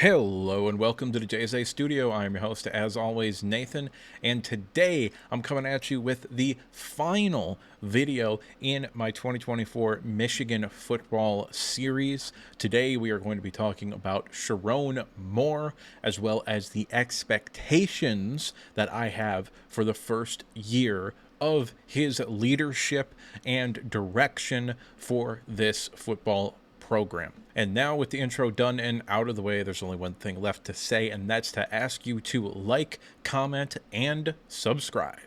Hello and welcome to the JSA Studio. I'm your host, as always, Nathan, and today I'm coming at you with the final video in my 2024 Michigan football series. Today we are going to be talking about Sherrone Moore, as well as the expectations that I have for the first year of his leadership and direction for this football program. And now with the intro done and out of the way, there's only one thing left to say, and that's to ask you to like, comment, and subscribe.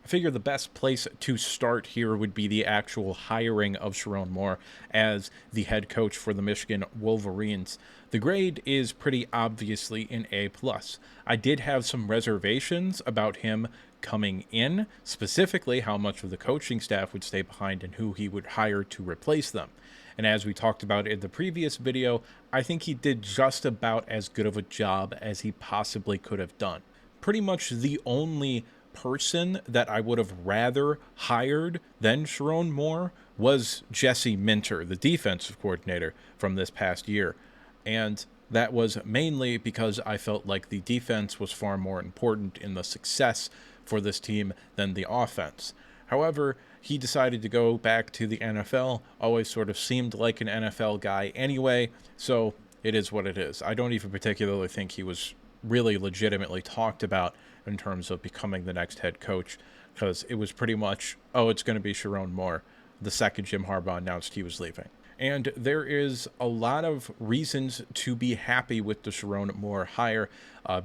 I figure the best place to start here would be the actual hiring of Sherrone Moore as the head coach for the Michigan Wolverines. The grade is pretty obviously an A+. I did have some reservations about him coming in, specifically how much of the coaching staff would stay behind and who he would hire to replace them. And as we talked about in the previous video, I think he did just about as good of a job as he possibly could have done. Pretty much the only person that I would have rather hired than Sherrone Moore was Jesse Minter, the defensive coordinator from this past year. And that was mainly because I felt like the defense was far more important in the success for this team than the offense. However, he decided to go back to the NFL, always sort of seemed like an NFL guy anyway, so it is what it is. I don't even particularly think he was really legitimately talked about in terms of becoming the next head coach, because it was pretty much, oh, it's going to be Sherrone Moore the second Jim Harbaugh announced he was leaving. And there is a lot of reasons to be happy with the Sherrone Moore hire.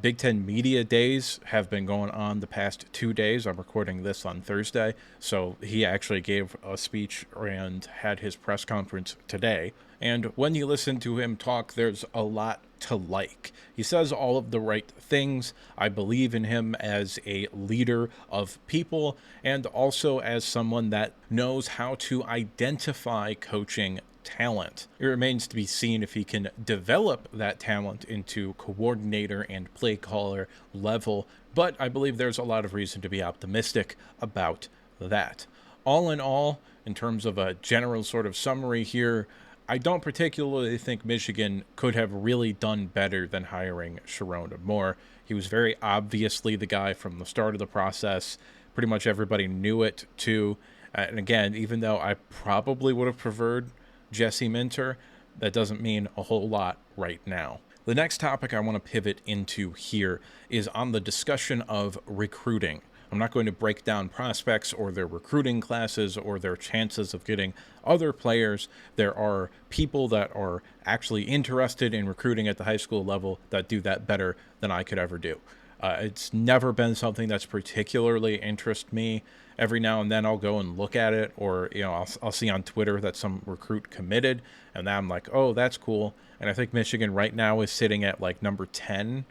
Big Ten Media Days have been going on the past 2 days. I'm recording this on Thursday, so he actually gave a speech and had his press conference today. And when you listen to him talk, there's a lot to like. He says all of the right things. I believe in him as a leader of people and also as someone that knows how to identify coaching talent. It remains to be seen if he can develop that talent into coordinator and play caller level, but I believe there's a lot of reason to be optimistic about that. All in all, in terms of a general sort of summary here, I don't particularly think Michigan could have really done better than hiring Sherrone Moore. He was very obviously the guy from the start of the process. Pretty much everybody knew it too. And again, even though I probably would have preferred Jesse Minter, that doesn't mean a whole lot right now. The next topic I want to pivot into here is on the discussion of recruiting. I'm not going to break down prospects or their recruiting classes or their chances of getting other players. There are people that are actually interested in recruiting at the high school level that do that better than I could ever do. It's never been something that's particularly interested me. Every now and then I'll go and look at it, or I'll see on Twitter that some recruit committed, and then I'm like, oh, that's cool. And I think Michigan right now is sitting at like number 10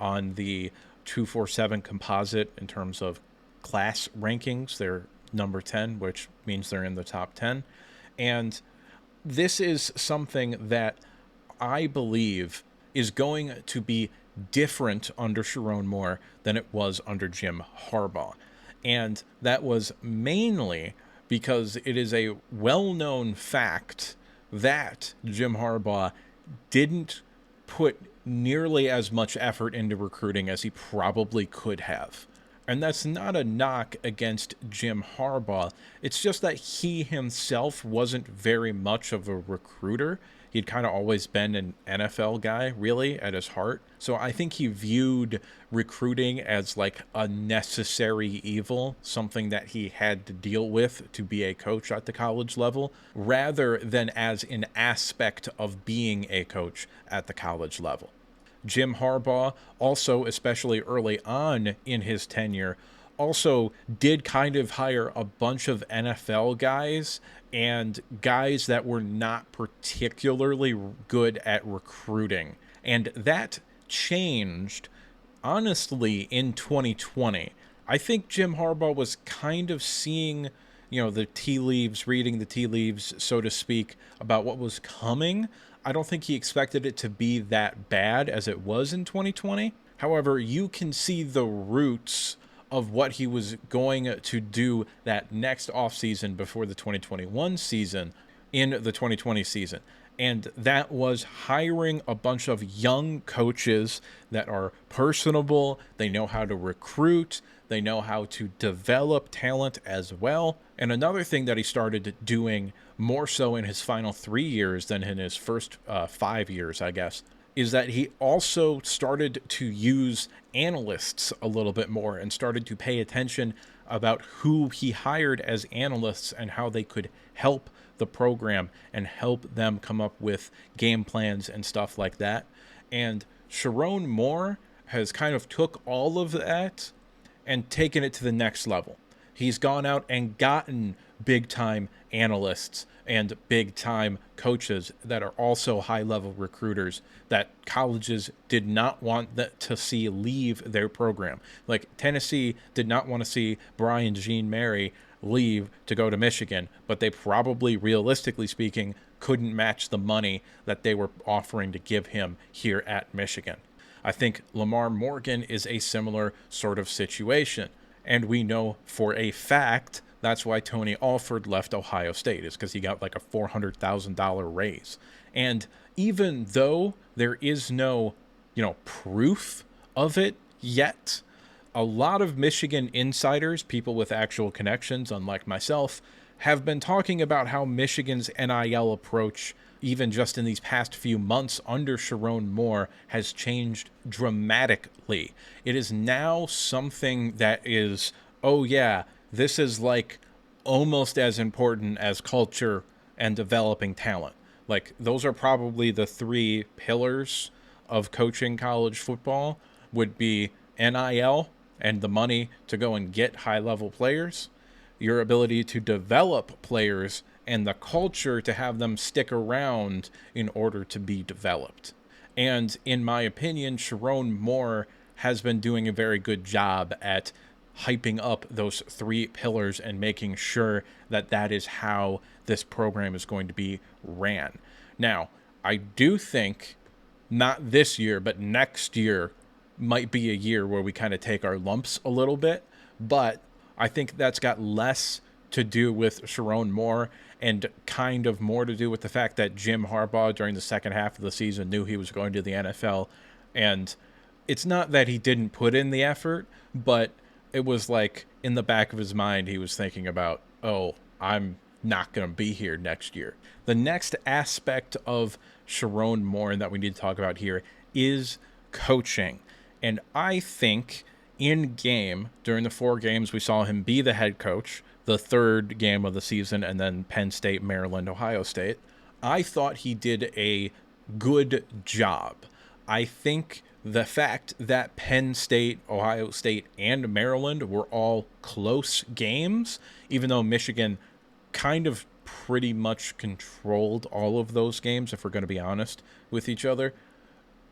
on the 247 composite in terms of class rankings. They're number 10, which means they're in the top 10. And this is something that I believe is going to be different under Sherrone Moore than it was under Jim Harbaugh. And that was mainly because it is a well-known fact that Jim Harbaugh didn't put nearly as much effort into recruiting as he probably could have. And that's not a knock against Jim Harbaugh. It's just that he himself wasn't very much of a recruiter. He'd kind of always been an NFL guy, really, at his heart. So I think he viewed recruiting as like a necessary evil, something that he had to deal with to be a coach at the college level, rather than as an aspect of being a coach at the college level. Jim Harbaugh also, especially early on in his tenure, also did kind of hire a bunch of NFL guys and guys that were not particularly good at recruiting. And that changed, honestly, in 2020. I think Jim Harbaugh was kind of seeing, the tea leaves, reading the tea leaves, so to speak, about what was coming. I don't think he expected it to be that bad as it was in 2020. However, you can see the roots of what he was going to do that next offseason before the 2021 season in the 2020 season. And that was hiring a bunch of young coaches that are personable. They know how to recruit. They know how to develop talent as well. And another thing that he started doing more so in his final 3 years than in his first 5 years, I guess, is that he also started to use analysts a little bit more and started to pay attention about who he hired as analysts and how they could help the program and help them come up with game plans and stuff like that. And Sherrone Moore has kind of took all of that and taken it to the next level. He's gone out and gotten big time analysts and big time coaches that are also high level recruiters that colleges did not want to see leave their program. Like Tennessee did not want to see Brian Jean Mary leave to go to Michigan, but they probably, realistically speaking, couldn't match the money that they were offering to give him here at Michigan. I think Lamar Morgan is a similar sort of situation. And we know for a fact that's why Tony Alford left Ohio State, is because he got like a $400,000 raise. And even though there is no, proof of it yet, a lot of Michigan insiders, people with actual connections, unlike myself, have been talking about how Michigan's NIL approach, even just in these past few months under Sherrone Moore, has changed dramatically. It is now something that is, oh yeah, this is like almost as important as culture and developing talent. Like, those are probably the three pillars of coaching college football, would be NIL and the money to go and get high-level players, your ability to develop players, and the culture to have them stick around in order to be developed. And in my opinion, Sherrone Moore has been doing a very good job at hyping up those three pillars and making sure that that is how this program is going to be ran. Now, I do think not this year, but next year might be a year where we kind of take our lumps a little bit, but I think that's got less to do with Sherrone Moore and kind of more to do with the fact that Jim Harbaugh during the second half of the season knew he was going to the NFL. And it's not that he didn't put in the effort, but it was like in the back of his mind, he was thinking about, oh, I'm not going to be here next year. The next aspect of Sherrone Moore that we need to talk about here is coaching. And I think in game, during the 4 games we saw him be the head coach, the third game of the season, and then Penn State, Maryland, Ohio State, I thought he did a good job. I think the fact that Penn State, Ohio State, and Maryland were all close games, even though Michigan kind of pretty much controlled all of those games, if we're going to be honest with each other,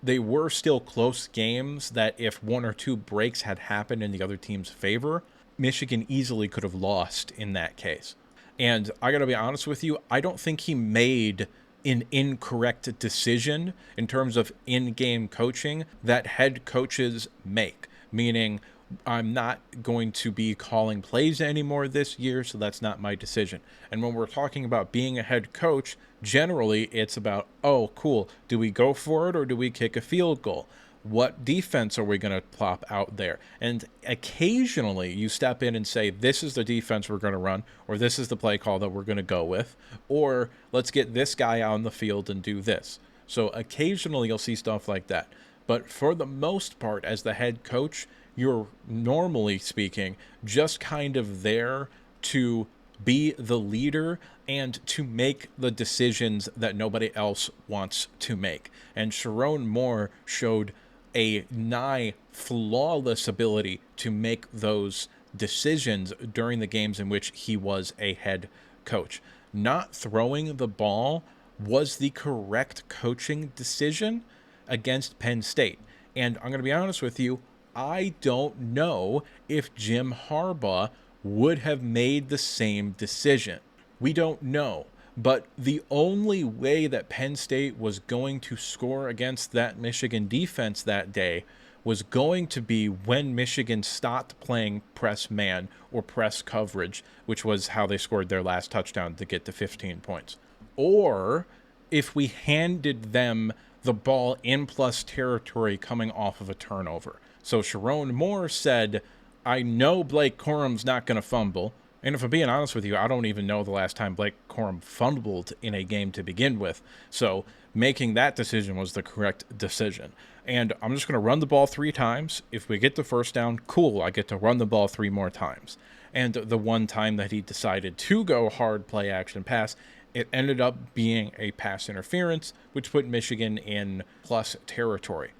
they were still close games that if 1 or 2 breaks had happened in the other team's favor, Michigan easily could have lost in that case. And I got to be honest with you, I don't think he made an incorrect decision in terms of in-game coaching that head coaches make, meaning I'm not going to be calling plays anymore this year, so that's not my decision. And when we're talking about being a head coach, generally it's about, oh, cool, do we go for it or do we kick a field goal? What defense are we going to plop out there? And occasionally you step in and say, this is the defense we're going to run, or this is the play call that we're going to go with, or let's get this guy on the field and do this. So occasionally you'll see stuff like that. But for the most part, as the head coach, you're normally speaking just kind of there to be the leader and to make the decisions that nobody else wants to make. And Sherrone Moore showed a nigh flawless ability to make those decisions during the games in which he was a head coach. Not throwing the ball was the correct coaching decision against Penn State. And I'm going to be honest with you, I don't know if Jim Harbaugh would have made the same decision. We don't know. But the only way that Penn State was going to score against that Michigan defense that day was going to be when Michigan stopped playing press man or press coverage, which was how they scored their last touchdown to get to 15 points. Or if we handed them the ball in plus territory coming off of a turnover. So Sherrone Moore said, I know Blake Corum's not going to fumble. And if I'm being honest with you, I don't even know the last time Blake Corum fumbled in a game to begin with. So making that decision was the correct decision. And I'm just going to run the ball 3 times. If we get the first down, cool, I get to run the ball 3 more times. And the one time that he decided to go hard play action pass, it ended up being a pass interference, which put Michigan in plus territory.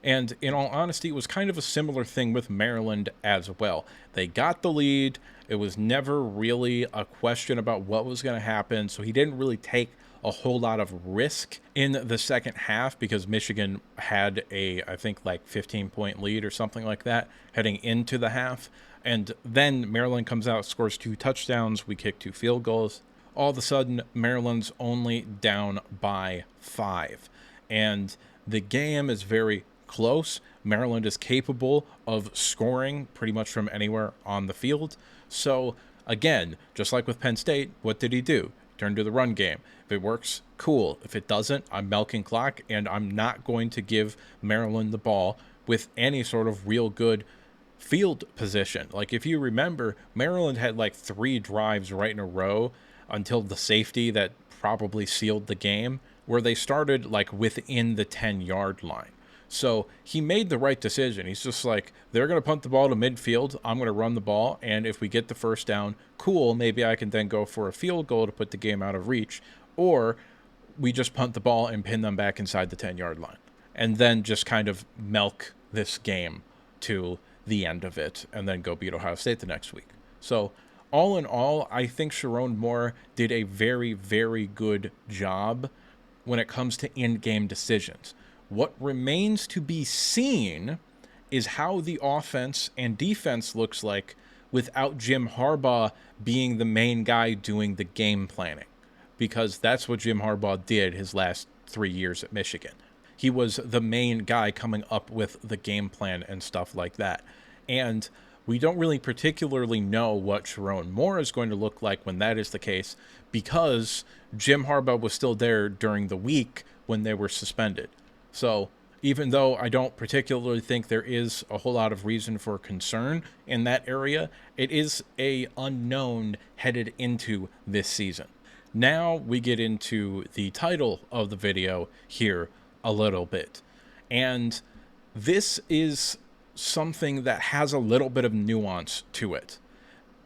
And in all honesty, it was kind of a similar thing with Maryland as well. They got the lead. It was never really a question about what was going to happen. So he didn't really take a whole lot of risk in the second half because Michigan had I think like 15-point lead or something like that heading into the half. And then Maryland comes out, scores 2 touchdowns. We kick 2 field goals. All of a sudden, Maryland's only down by 5. And the game is very close. Maryland is capable of scoring pretty much from anywhere on the field. So, again, just like with Penn State, what did he do? Turn to the run game. If it works, cool. If it doesn't, I'm milking clock, and I'm not going to give Maryland the ball with any sort of real good field position. Like, if you remember, Maryland had like 3 drives right in a row until the safety that probably sealed the game, where they started like within the 10-yard line. So he made the right decision. He's just like, they're going to punt the ball to midfield. I'm going to run the ball. And if we get the first down, cool. Maybe I can then go for a field goal to put the game out of reach. Or we just punt the ball and pin them back inside the 10-yard line. And then just kind of milk this game to the end of it and then go beat Ohio State the next week. So all in all, I think Sherrone Moore did a very, very good job when it comes to in-game decisions. What remains to be seen is how the offense and defense looks like without Jim Harbaugh being the main guy doing the game planning, because that's what Jim Harbaugh did his last 3 years at Michigan. He was the main guy coming up with the game plan and stuff like that. And we don't really particularly know what Sherrone Moore is going to look like when that is the case, because Jim Harbaugh was still there during the week when they were suspended. So even though I don't particularly think there is a whole lot of reason for concern in that area, it is a unknown headed into this season. Now we get into the title of the video here a little bit. And this is something that has a little bit of nuance to it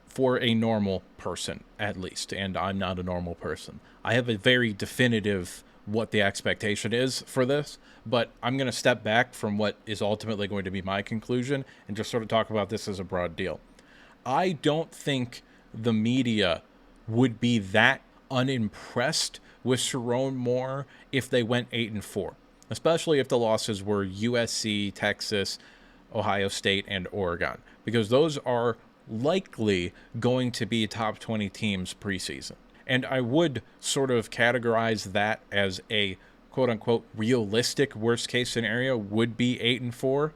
for a normal person, at least. And I'm not a normal person. I have a very definitive what the expectation is for this, but I'm going to step back from what is ultimately going to be my conclusion and just sort of talk about this as a broad deal. I don't think the media would be that unimpressed with Sherrone Moore if they went 8-4, especially if the losses were USC, Texas, Ohio State, and Oregon, because those are likely going to be top 20 teams preseason. And I would sort of categorize that as a quote-unquote realistic worst-case scenario would be 8-4.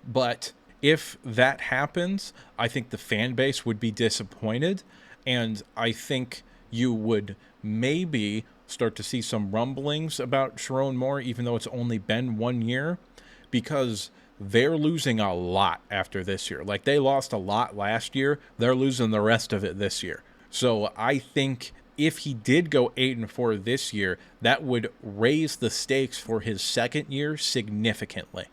But if that happens, I think the fan base would be disappointed. And I think you would maybe start to see some rumblings about Sherrone Moore, even though it's only been 1 year, because they're losing a lot after this year. Like, they lost a lot last year. They're losing the rest of it this year. So I think if he did go 8-4 this year, that would raise the stakes for his second year significantly.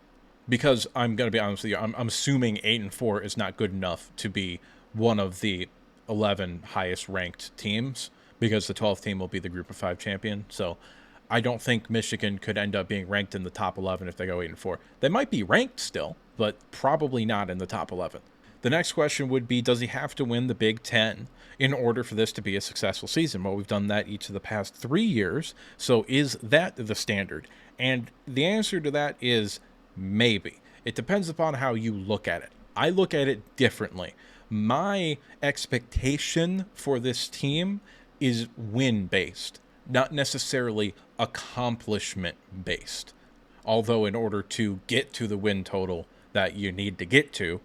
Because I'm going to be honest with you, I'm assuming 8-4 is not good enough to be one of the 11 highest ranked teams, because the 12th team will be the Group of 5 champion. So I don't think Michigan could end up being ranked in the top 11 if they go 8-4. They might be ranked still, but probably not in the top 11. The next question would be, does he have to win the Big Ten in order for this to be a successful season? Well, we've done that each of the past 3 years. So is that the standard? And the answer to that is maybe. It depends upon how you look at it. I look at it differently. My expectation for this team is win-based, not necessarily accomplishment-based. Although in order to get to the win total that you need to get to,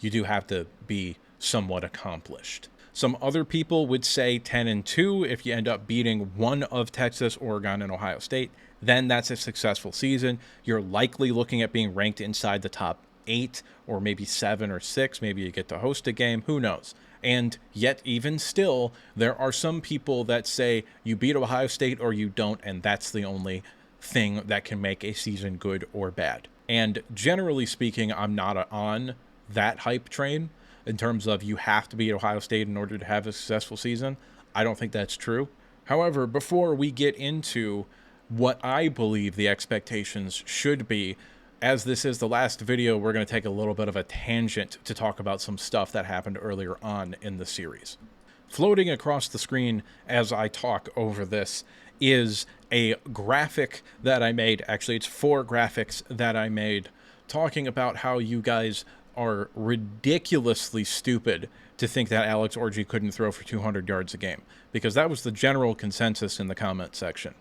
you do have to be somewhat accomplished. Some other people would say 10-2 if you end up beating one of Texas, Oregon, and Ohio State. Then that's a successful season. You're likely looking at being ranked inside the top 8 or maybe 7 or 6. Maybe you get to host a game. Who knows? And yet, even still, there are some people that say you beat Ohio State or you don't, and that's the only thing that can make a season good or bad. And generally speaking, I'm not on that hype train in terms of you have to beat Ohio State in order to have a successful season. I don't think that's true. However, before we get into what I believe the expectations should be, as this is the last video, we're going to take a little bit of a tangent to talk about some stuff that happened earlier on in the series. Floating across the screen as I talk over this is a graphic that I made. Actually, it's 4 graphics that I made talking about how you guys are ridiculously stupid to think that Alex Orji couldn't throw for 200 yards a game, because that was the general consensus in the comment section.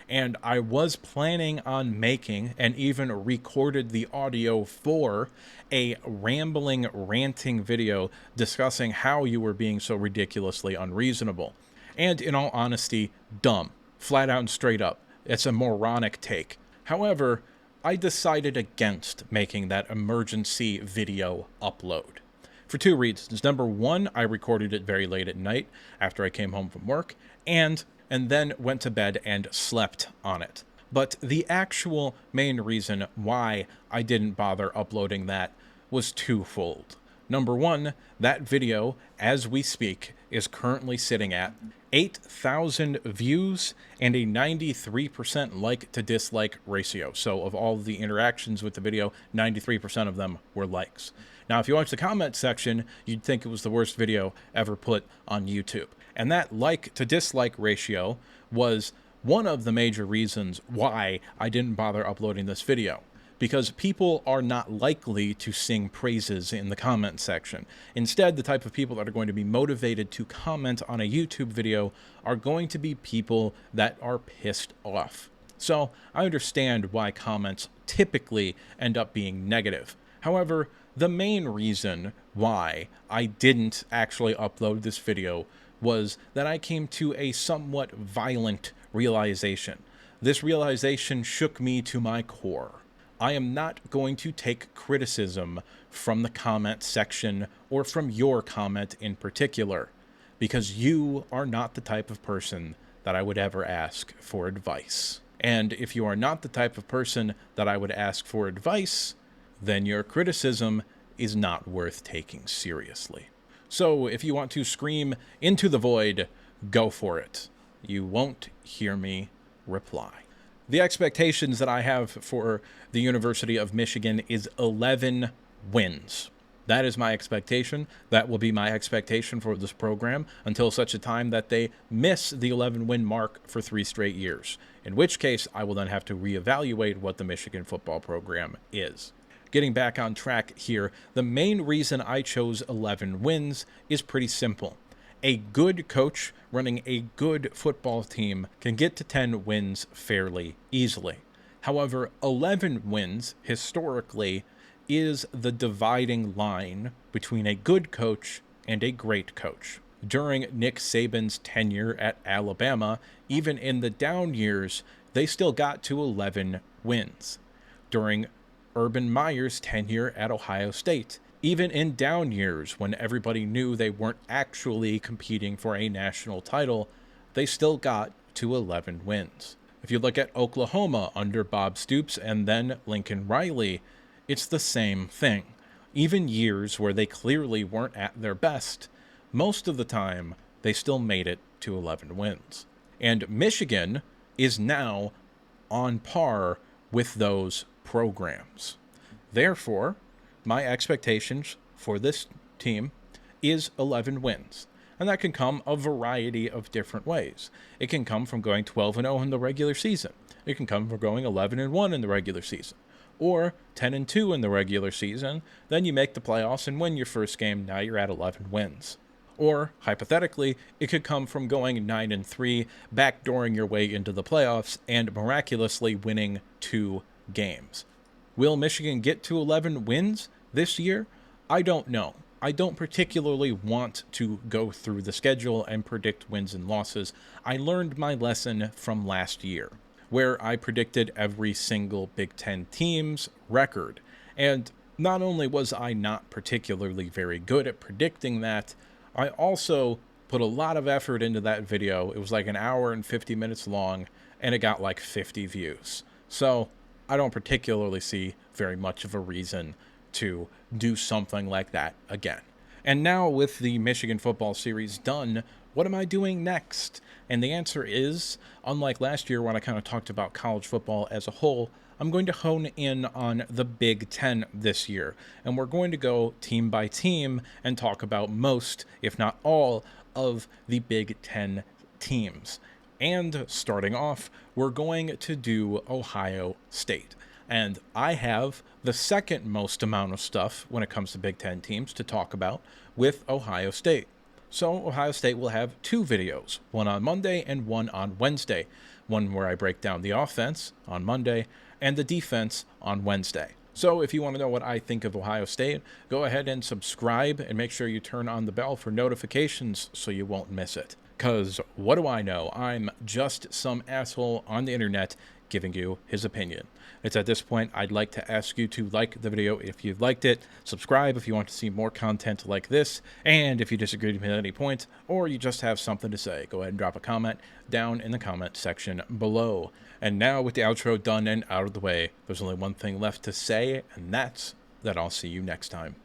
And I was planning on making, and even recorded the audio for, a rambling, ranting video discussing how you were being so ridiculously unreasonable. And in all honesty, dumb. Flat out and straight up. It's a moronic take. However, I decided against making that emergency video upload for 2 reasons. Number 1, I recorded it very late at night after I came home from work, and then went to bed and slept on it. But the actual main reason why I didn't bother uploading that was twofold. Number 1, that video, as we speak, is currently sitting at 8,000 views and a 93% like to dislike ratio. So of all the interactions with the video, 93% of them were likes. Now, if you watch the comment section, you'd think it was the worst video ever put on YouTube. And that like to dislike ratio was one of the major reasons why I didn't bother uploading this video. Because people are not likely to sing praises in the comment section. Instead, the type of people that are going to be motivated to comment on a YouTube video are going to be people that are pissed off. So I understand why comments typically end up being negative. However, the main reason why I didn't actually upload this video was that I came to a somewhat violent realization. This realization shook me to my core. I am not going to take criticism from the comment section or from your comment in particular, because you are not the type of person that I would ever ask for advice. And if you are not the type of person that I would ask for advice, then your criticism is not worth taking seriously. So if you want to scream into the void, go for it. You won't hear me reply. The expectations that I have for the University of Michigan is 11 wins. That is my expectation. That will be my expectation for this program until such a time that they miss the 11-win mark for 3 straight years, in which case I will then have to reevaluate what the Michigan football program is. Getting back on track here, the main reason I chose 11 wins is pretty simple. A good coach running a good football team can get to 10 wins fairly easily. However, 11 wins, historically, is the dividing line between a good coach and a great coach. During Nick Saban's tenure at Alabama, even in the down years, they still got to 11 wins. During Urban Meyer's tenure at Ohio State, even in down years when everybody knew they weren't actually competing for a national title, they still got to 11 wins. If you look at Oklahoma under Bob Stoops and then Lincoln Riley, it's the same thing. Even years where they clearly weren't at their best, most of the time they still made it to 11 wins. And Michigan is now on par with those programs. Therefore, my expectations for this team is 11 wins. And that can come a variety of different ways. It can come from going 12-0 in the regular season. It can come from going 11-1 in the regular season. Or 10-2 in the regular season. Then you make the playoffs and win your first game. Now you're at 11 wins. Or, hypothetically, it could come from going 9-3, backdooring your way into the playoffs, and miraculously winning 2 games. Will Michigan get to 11 wins this year? I don't know. I don't particularly want to go through the schedule and predict wins and losses. I learned my lesson from last year, where I predicted every single Big Ten team's record. And not only was I not particularly very good at predicting that, I also put a lot of effort into that video. It was like an hour and 50 minutes long, and it got like 50 views. So I don't particularly see very much of a reason to do something like that again. And now, with the Michigan football series done, what am I doing next? And the answer is, unlike last year when I kind of talked about college football as a whole, I'm going to hone in on the Big Ten this year. And we're going to go team by team and talk about most, if not all, of the Big Ten teams. And starting off, we're going to do Ohio State. And I have the second most amount of stuff when it comes to Big Ten teams to talk about with Ohio State. So Ohio State will have two videos, one on Monday and one on Wednesday. One where I break down the offense on Monday and the defense on Wednesday. So if you want to know what I think of Ohio State, go ahead and subscribe and make sure you turn on the bell for notifications so you won't miss it. Because what do I know? I'm just some asshole on the internet giving you his opinion. It's at this point I'd like to ask you to like the video if you liked it, subscribe if you want to see more content like this, and if you disagree with me at any point, or you just have something to say, go ahead and drop a comment down in the comment section below. And now with the outro done and out of the way, there's only one thing left to say, and that's that I'll see you next time.